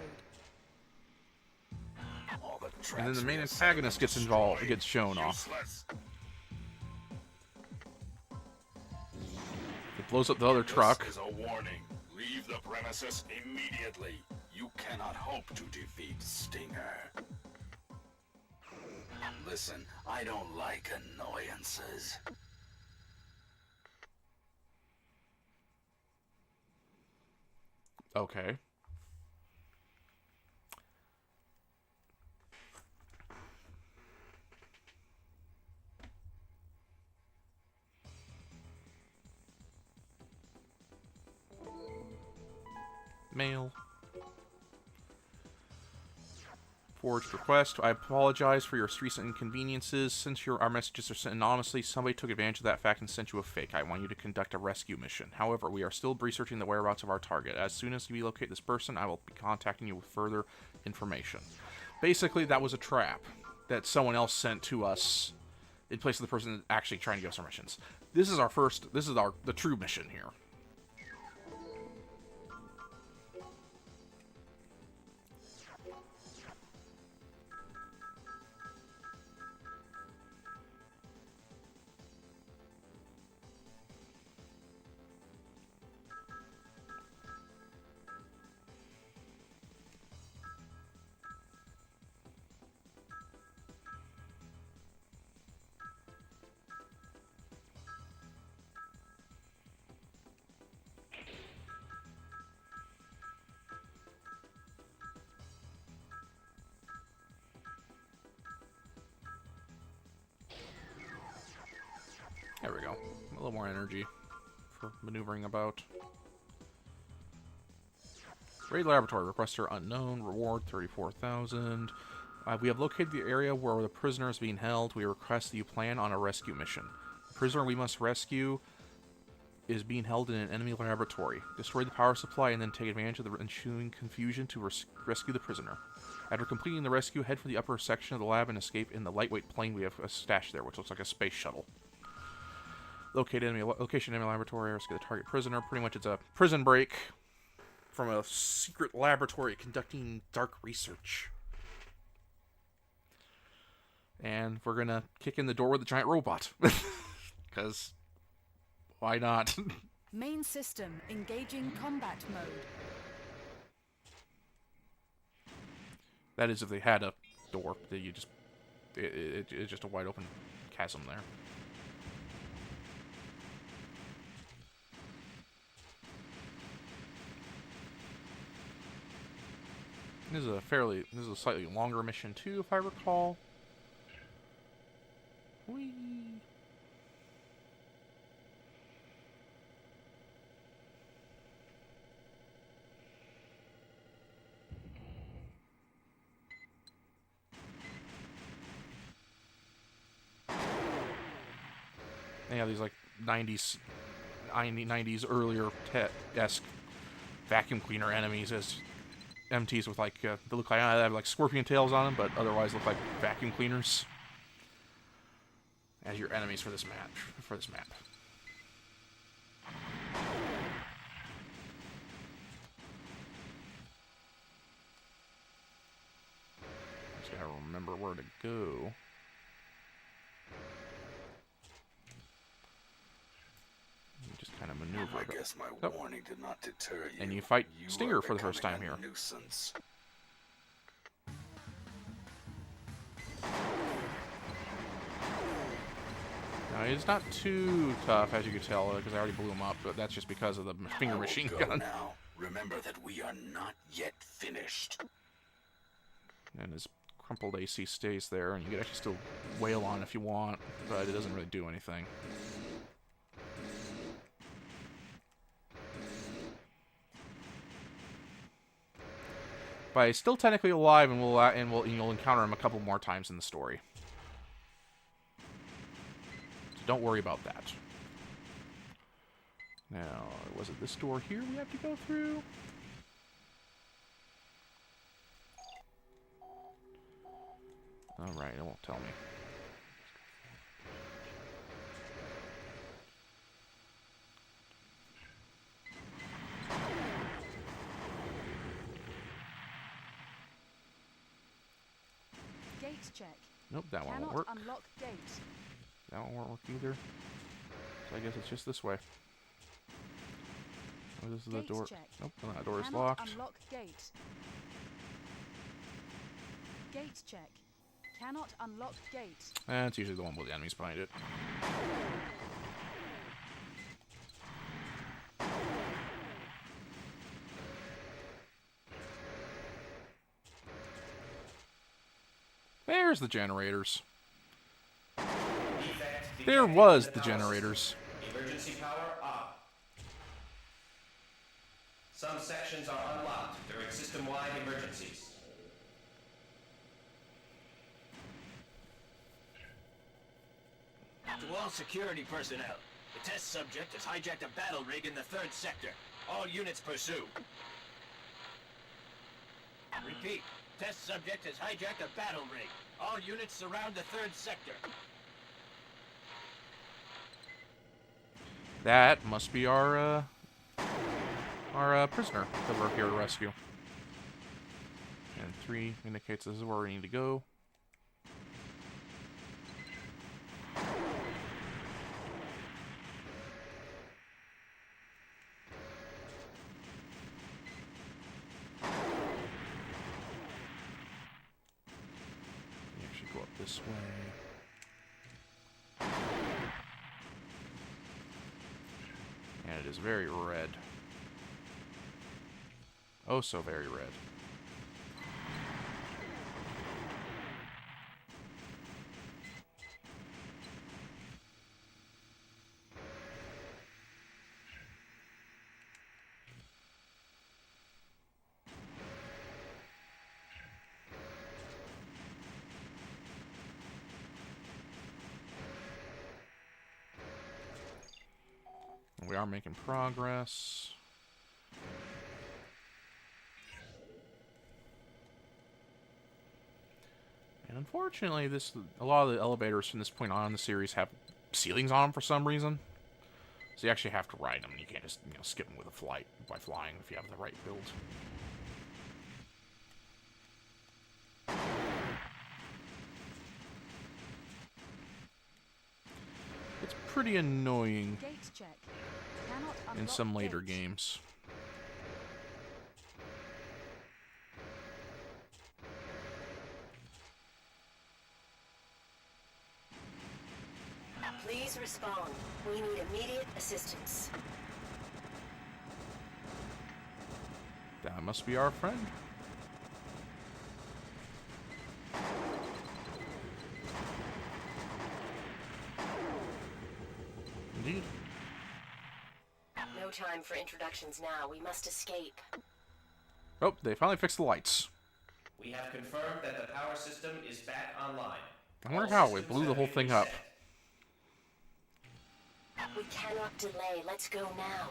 And then the main antagonist gets involved, gets shown off. It blows up the other truck. This is a warning. Leave the premises immediately. You cannot hope to defeat Stinger. Listen, I don't like annoyances. Okay. Mail. Forged request. I apologize for your recent inconveniences. Since our messages are sent anonymously, somebody took advantage of that fact and sent you a fake. I want you to conduct a rescue mission. However, we are still researching the whereabouts of our target. As soon as we locate this person, I will be contacting you with further information. Basically, that was a trap that someone else sent to us in place of the person actually trying to give us our missions. This is the true mission here. There we go. A little more energy for maneuvering about. Raid laboratory. Requester unknown. Reward 34,000. We have located the area where the prisoner is being held. We request that you plan on a rescue mission. The prisoner we must rescue is being held in an enemy laboratory. Destroy the power supply and then take advantage of the ensuing confusion to rescue the prisoner. After completing the rescue, head for the upper section of the lab and escape in the lightweight plane we have stashed there, which looks like a space shuttle. Located enemy location enemy laboratory. Rescue the target prisoner. Pretty much it's a prison break from a secret laboratory conducting dark research. And we're gonna kick in the door with the giant robot. Because why not? Main system engaging combat mode. That is if they had a door that you just... It's just a wide open chasm there. This is a slightly longer mission too, if I recall. Whee! They have these like 90s earlier esque vacuum cleaner enemies as MTs with like they look like they have like scorpion tails on them, but otherwise look like vacuum cleaners as your enemies for this map. Just gotta remember where to go. You just kind of maneuver. I guess my warning did not deter you. And you fight Stinger for the first time here. Nuisance. Now, he's not too tough, as you can tell, because I already blew him up, but that's just because of the finger machine gun. Now. Remember that we are not yet finished. And his crumpled AC stays there, and you can actually still wail on if you want, but it doesn't really do anything. But he's still technically alive, and you'll encounter him a couple more times in the story. So don't worry about that. Now, was it this door here we have to go through? Alright, it won't tell me. Gate check. Nope, that one won't Cannot work. unlock gate. That one won't work either. So I guess it's just this way. Oh, this is the Gate door. check. Nope, that door is Cannot locked. unlock gate. Gate check. Cannot unlock gate. That's usually the one with the enemies behind it. There's the generators. There was the generators. Emergency power off. Some sections are unlocked during system-wide emergencies. All security personnel. The test subject has hijacked a battle rig in the 3rd sector. All units pursue. Repeat. Test subject has hijacked a battle rig. All units surround the 3rd sector. That must be our prisoner that we're here to rescue. And 3 indicates this is where we need to go. We actually go up this way. And it is very red. Oh, so very red. We are making progress. And unfortunately, a lot of the elevators from this point on in the series have ceilings on them for some reason. So you actually have to ride them. You can't just skip them with a flight by flying if you have the right build. It's pretty annoying Gates check. Cannot in unlock some later gates. games. Please respond. We need immediate assistance. That must be our friend. Indeed. No time for introductions now. We must escape. Oh, they finally fixed the lights. We have confirmed that the power system is back online. I wonder All how we systems blew the have whole been thing up. reset. We cannot delay. Let's go now.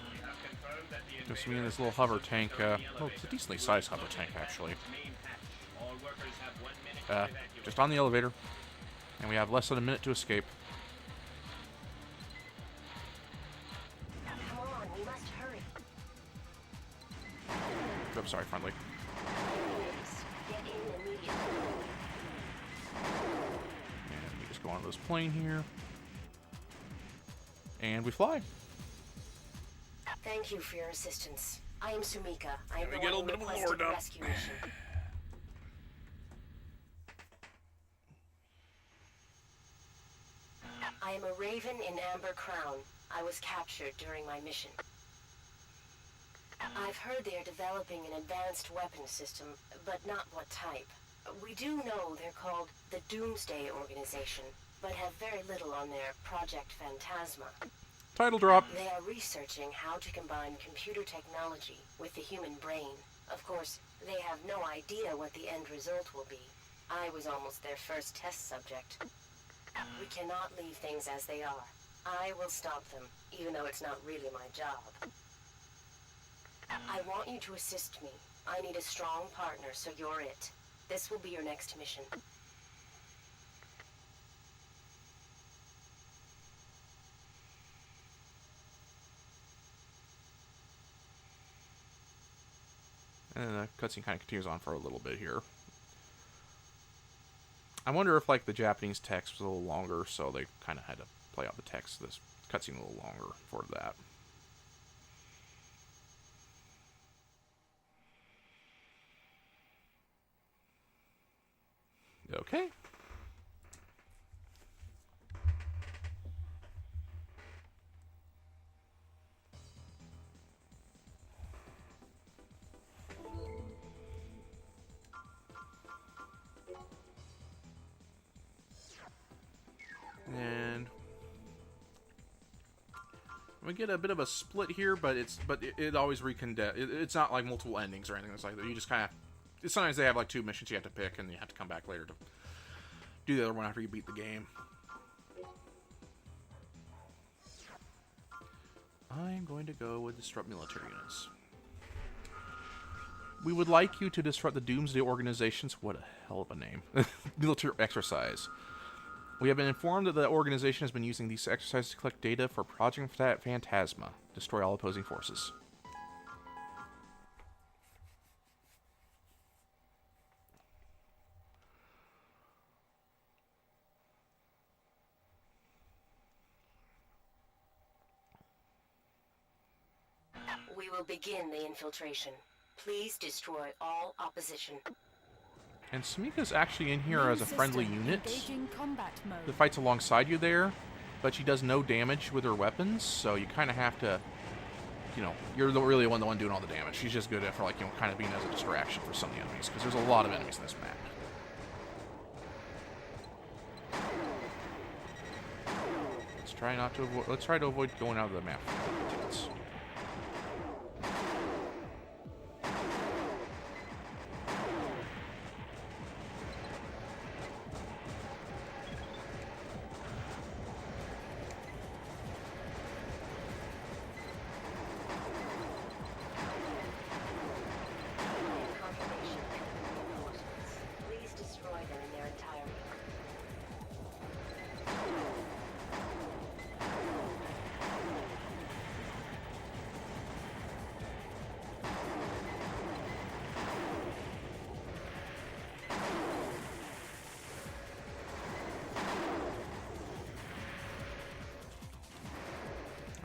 We have confirmed that the Just me and this little hover tank. Oh, it's a decently sized hover tank, actually. main hatch. All workers have 1 minute to evacuate. Just on the elevator. And we have less than a minute to escape. Come on, we must hurry. Oh, sorry, friendly. Please, get in immediately. And we just go onto this plane here. And we fly. Thank you for your assistance. I am Sumika. I am we the get a one little who bit of a lore requested the dump. rescue mission. I am a Raven in Amber Crown. I was captured during my mission. I've heard they are developing an advanced weapon system, but not what type. We do know they're called the Doomsday Organization, but have very little on their Project Phantasma. Title drop. They are researching how to combine computer technology with the human brain. Of course, they have no idea what the end result will be. I was almost their first test subject. We cannot leave things as they are. I will stop them, even though it's not really my job. I want you to assist me. I need a strong partner, so you're it. This will be your next mission. And the cutscene kind of continues on for a little bit here. I wonder if, like, the Japanese text was a little longer, so they kind of had to play out the text of this cutscene a little longer for that. Okay. We get a bit of a split here, but it always it's not like multiple endings or anything. It's like you just kind of. Sometimes they have like 2 missions you have to pick, and you have to come back later to do the other one after you beat the game. I'm going to go with disrupt military units. We would like you to disrupt the Doomsday Organization's, what a hell of a name, military exercise. We have been informed that the organization has been using these exercises to collect data for Project Phantasma. Destroy all opposing forces. We will begin the infiltration. Please destroy all opposition. And Samika's actually in here Main as a friendly system unit engaging combat mode. that fights alongside you there, but she does no damage with her weapons, so you kind of have to, you know, you're really the one doing all the damage. She's just good at, for like, you know, kind of being as a distraction for some of the enemies, because there's a lot of enemies in this map. Let's try to avoid going out of the map. Confirmation. Reinforcements. Please destroy them in their entirety.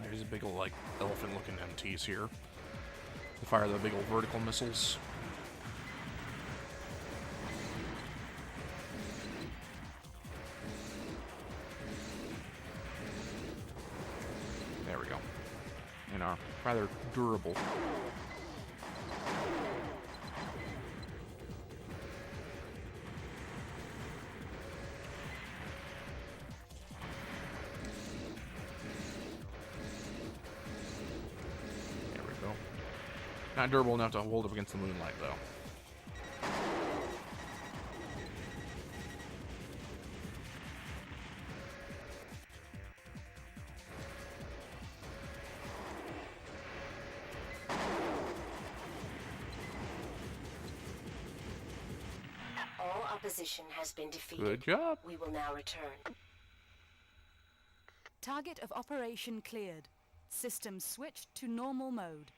There's a big old, like, elephant-looking MTs here. To fire the big old vertical missiles. There we go. And are rather durable. There we go. Not durable enough to hold up against the moonlight, though. All opposition has been defeated. Good job. We will now return. Target of operation cleared. System switched to normal mode.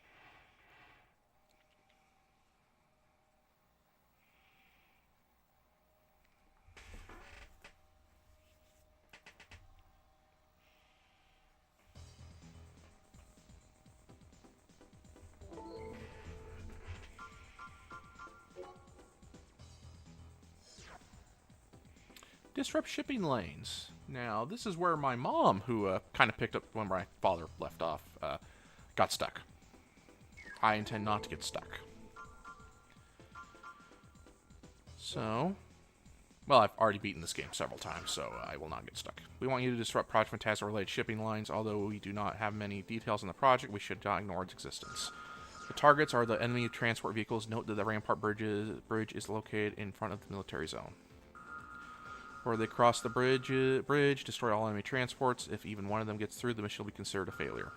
Disrupt shipping lanes. Now, this is where my mom, who kind of picked up when my father left off, got stuck. I intend not to get stuck. So, well, I've already beaten this game several times, so I will not get stuck. We want you to disrupt Project Phantasma related shipping lines. Although we do not have many details on the project, we should not ignore its existence. The targets are the enemy transport vehicles. Note that the Rampart bridge is located in front of the military zone. Or they cross the bridge, destroy all enemy transports. If even one of them gets through, the mission will be considered a failure.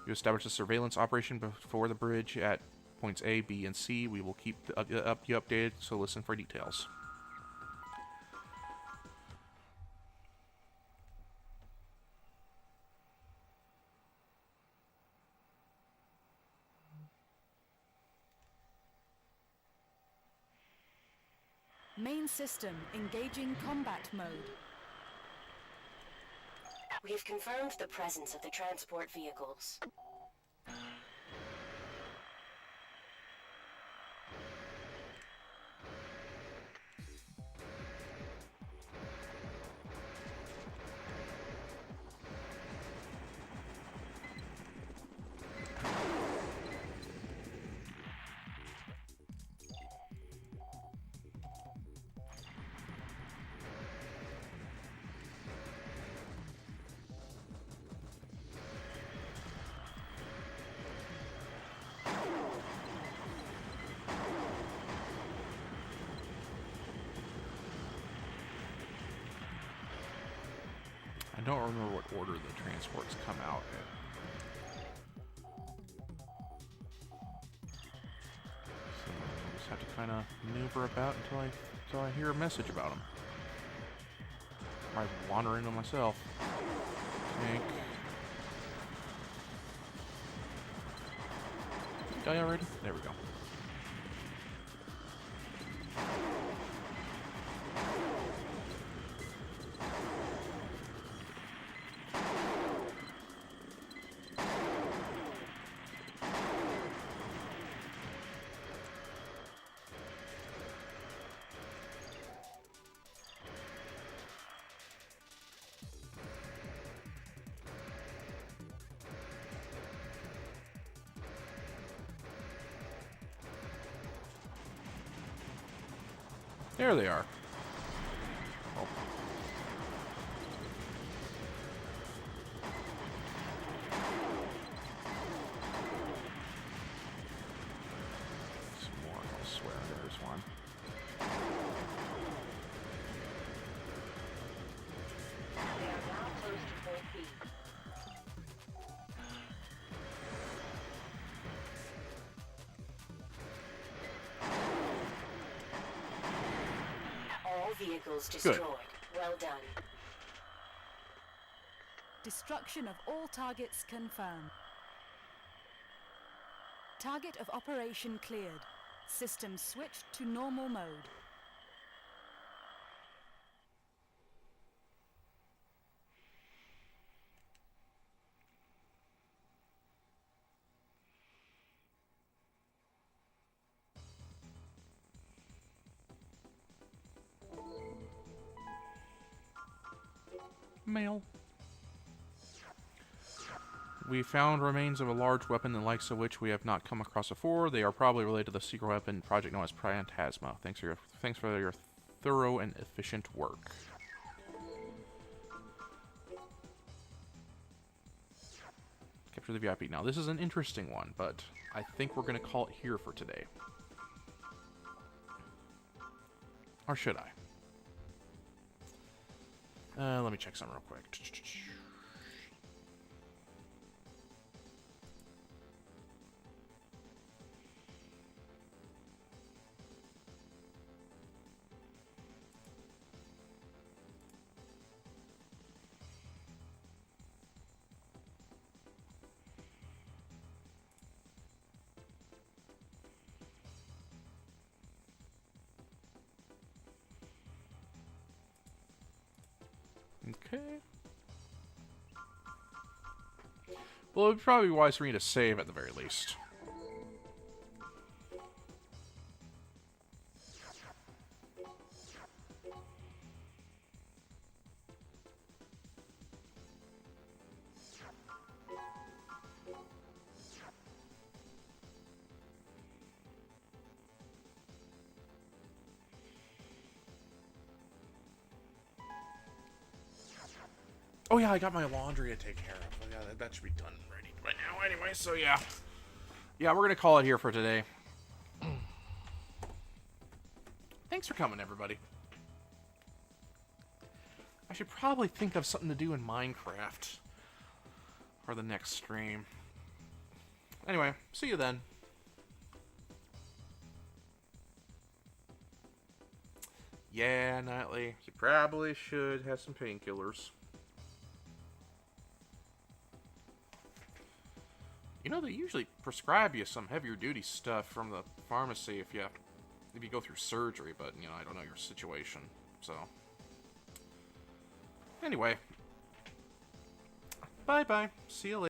You establish a surveillance operation before the bridge at points A, B, and C. We will keep you updated, so listen for details. Main system engaging combat mode. We have confirmed the presence of the transport vehicles. I don't remember what order the transports come out in. So I just have to kind of maneuver about until I hear a message about them. I wander into myself. Tank. Die already? There we go. There they are. Oh. Some more, I swear there's one. They are now close to Point B. All vehicles destroyed. Well done. Destruction of all targets confirmed. Target of operation cleared. System switched to normal mode. Mail. We found remains of a large weapon the likes of which we have not come across before. They are probably related to the secret weapon project known as Phantasma. Thanks for your thorough and efficient work. Capture the VIP. Now, this is an interesting one, but I think we're going to call it here for today. Or should I? Let me check something real quick. Okay. Well, it would probably be wise for me to save at the very least. Oh yeah, I got my laundry to take care of. Yeah, that should be done ready right now anyway, so yeah. Yeah, we're gonna call it here for today. Thanks for coming, everybody. I should probably think of something to do in Minecraft for the next stream. Anyway, see you then. Yeah, Nightly, you probably should have some painkillers. You know, they usually prescribe you some heavier duty stuff from the pharmacy if you go through surgery, but, you know, I don't know your situation, so. Anyway. Bye-bye. See you later.